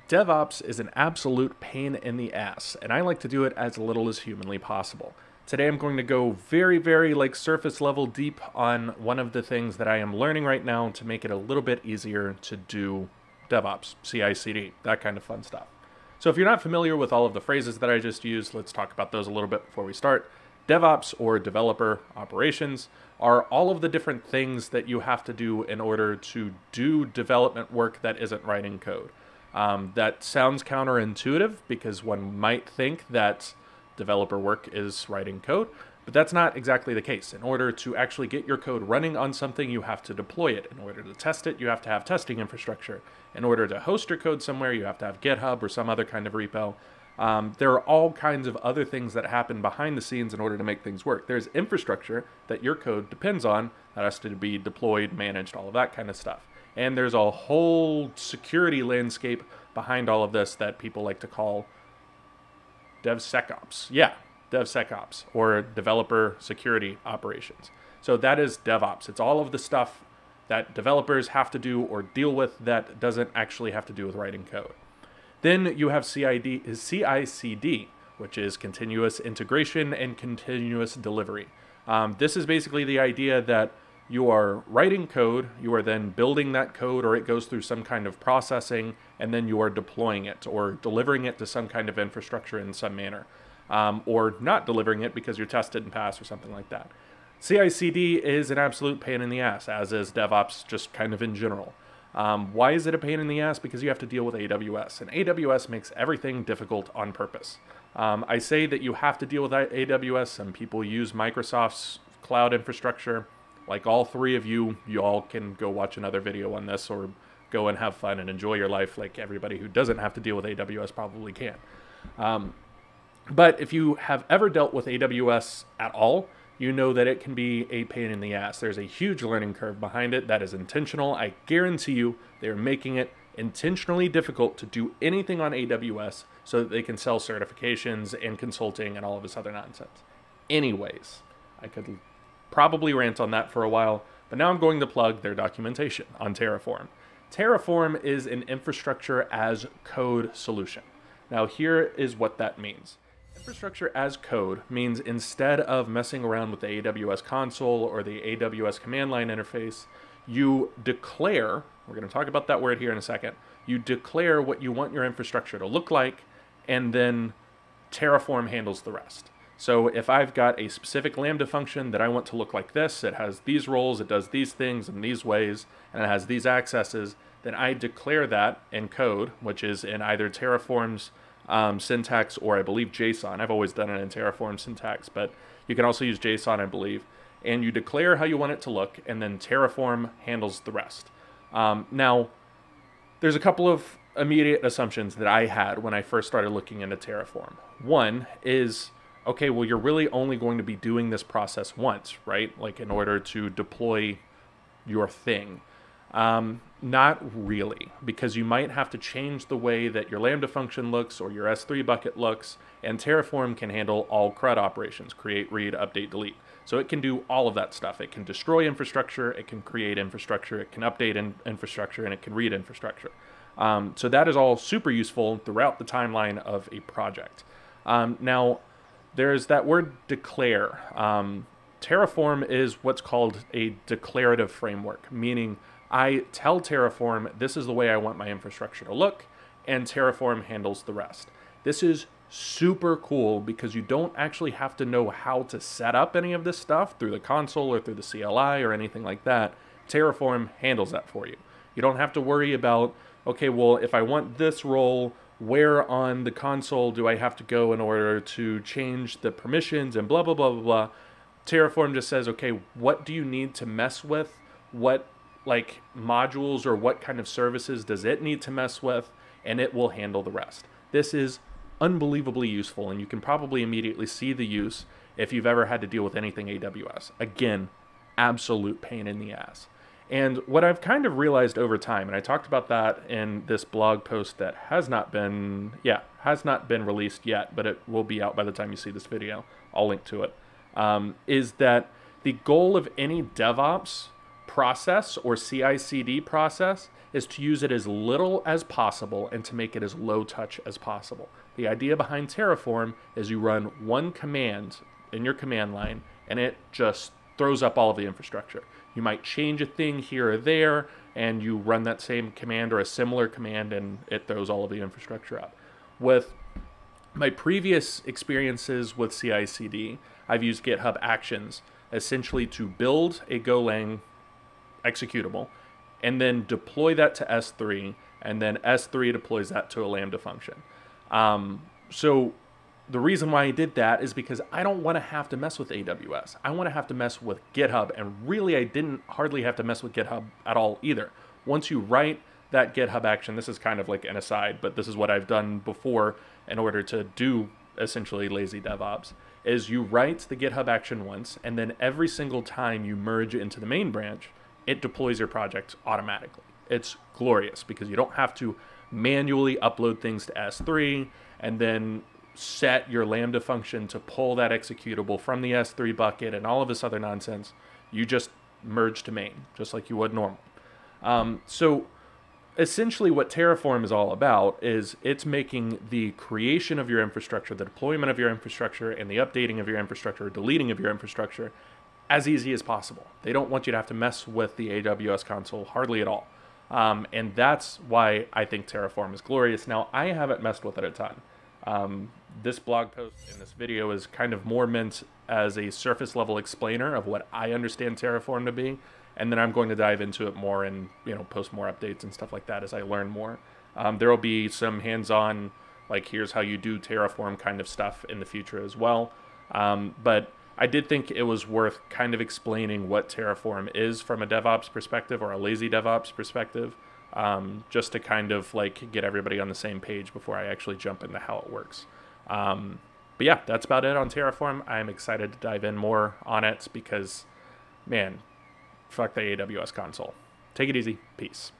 DevOps is an absolute pain in the ass, and I like to do it as little as humanly possible. Today I'm going to go very surface level deep on one of the things that I am learning right now to make it a little bit easier to do DevOps, CICD, that kind of fun stuff. So if you're not familiar with all of the phrases that I just used, let's talk about those a little bit before we start. DevOps, or developer operations, are all of the different things that you have to do in order to do development work that isn't writing code. That sounds counterintuitive because one might think that developer work is writing code, but that's not exactly the case. In order to actually get your code running on something, you have to deploy it. In order to test it, you have to have testing infrastructure. In order to host your code somewhere, you have to have GitHub or some other kind of repo. There are all kinds of other things that happen behind the scenes in order to make things work. There's infrastructure that your code depends on that has to be deployed, managed, all of that kind of stuff. And there's a whole security landscape behind all of this that people like to call DevSecOps. Yeah, DevSecOps, or developer security operations. So that is DevOps. It's all of the stuff that developers have to do or deal with that doesn't actually have to do with writing code. Then you have CICD, which is continuous integration and continuous delivery. This is basically the idea that you are writing code, you are then building that code, or it goes through some kind of processing, and then you are deploying it or delivering it to some kind of infrastructure in some manner, or not delivering it because you're tested and passed or something like that. CI/CD is an absolute pain in the ass, as is DevOps just kind of in general. Why is it a pain in the ass? Because you have to deal with AWS, and AWS makes everything difficult on purpose. I say that you have to deal with AWS. Some people use Microsoft's cloud infrastructure. Like all three of you, you all can go watch another video on this or go and have fun and enjoy your life like everybody who doesn't have to deal with AWS probably can. But if you have ever dealt with AWS at all, you know that it can be a pain in the ass. There's a huge learning curve behind it that is intentional. I guarantee you they're making it intentionally difficult to do anything on AWS so that they can sell certifications and consulting and all of this other nonsense. Anyways, I could probably rant on that for a while, but now I'm going to plug their documentation on Terraform. Terraform is an infrastructure as code solution. Now here is what that means. Infrastructure as code means instead of messing around with the AWS console or the AWS command line interface, you declare, we're going to talk about that word here in a second, you declare what you want your infrastructure to look like, and then Terraform handles the rest. So if I've got a specific Lambda function that I want to look like this, it has these roles, it does these things in these ways, and it has these accesses, then I declare that in code, which is in either Terraform's syntax or I believe JSON. I've always done it in Terraform syntax, but you can also use JSON, I believe. And you declare how you want it to look, and then Terraform handles the rest. Now, there's a couple of immediate assumptions that I had when I first started looking into Terraform. One is, okay, well, you're really only going to be doing this process once, right? Like in order to deploy your thing. Not really, because you might have to change the way that your Lambda function looks or your S3 bucket looks, and Terraform can handle all CRUD operations, create, read, update, delete. So it can do all of that stuff. It can destroy infrastructure, it can create infrastructure, it can update infrastructure, and it can read infrastructure. So that is all super useful throughout the timeline of a project. Now, there's that word declare. Terraform is what's called a declarative framework, meaning I tell Terraform this is the way I want my infrastructure to look, and Terraform handles the rest. This is super cool because you don't actually have to know how to set up any of this stuff through the console or through the CLI or anything like that. Terraform handles that for you. You don't have to worry about, okay, well, if I want this role, where on the console do I have to go in order to change the permissions and blah, blah, blah, blah, blah. Terraform just says, okay, what do you need to mess with? What like modules or what kind of services does it need to mess with? And it will handle the rest. This is unbelievably useful, and you can probably immediately see the use if you've ever had to deal with anything AWS. Again, absolute pain in the ass. And what I've kind of realized over time, and I talked about that in this blog post that has not been released yet, but it will be out by the time you see this video. I'll link to it. Is that the goal of any DevOps process or CI/CD process is to use it as little as possible and to make it as low touch as possible. The idea behind Terraform is you run one command in your command line and it just throws up all of the infrastructure. You might change a thing here or there and you run that same command or a similar command and it throws all of the infrastructure up. With my previous experiences with CICD, I've used GitHub Actions essentially to build a Golang executable and then deploy that to S3, and then S3 deploys that to a Lambda function. So the reason why I did that is because I don't want to have to mess with AWS. I want to have to mess with GitHub, and really I didn't hardly have to mess with GitHub at all either. Once you write that GitHub action, this is kind of like an aside, but this is what I've done before in order to do essentially lazy DevOps, is you write the GitHub action once, and then every single time you merge into the main branch, it deploys your project automatically. It's glorious because you don't have to manually upload things to S3 and then set your Lambda function to pull that executable from the S3 bucket and all of this other nonsense. You just merge to main, just like you would normal. So essentially what Terraform is all about is it's making the creation of your infrastructure, the deployment of your infrastructure, and the updating of your infrastructure, deleting of your infrastructure as easy as possible. They don't want you to have to mess with the AWS console hardly at all. And that's why I think Terraform is glorious. Now, I haven't messed with it a ton. This blog post and this video is kind of more meant as a surface level explainer of what I understand Terraform to be. And then I'm going to dive into it more and, post more updates and stuff like that as I learn more. There will be some hands-on, like here's how you do Terraform kind of stuff in the future as well. But I did think it was worth kind of explaining what Terraform is from a DevOps perspective or a lazy DevOps perspective, just to kind of like get everybody on the same page before I actually jump into how it works. But yeah, that's about it on Terraform. I'm excited to dive in more on it because, man, fuck the AWS console. Take it easy. Peace.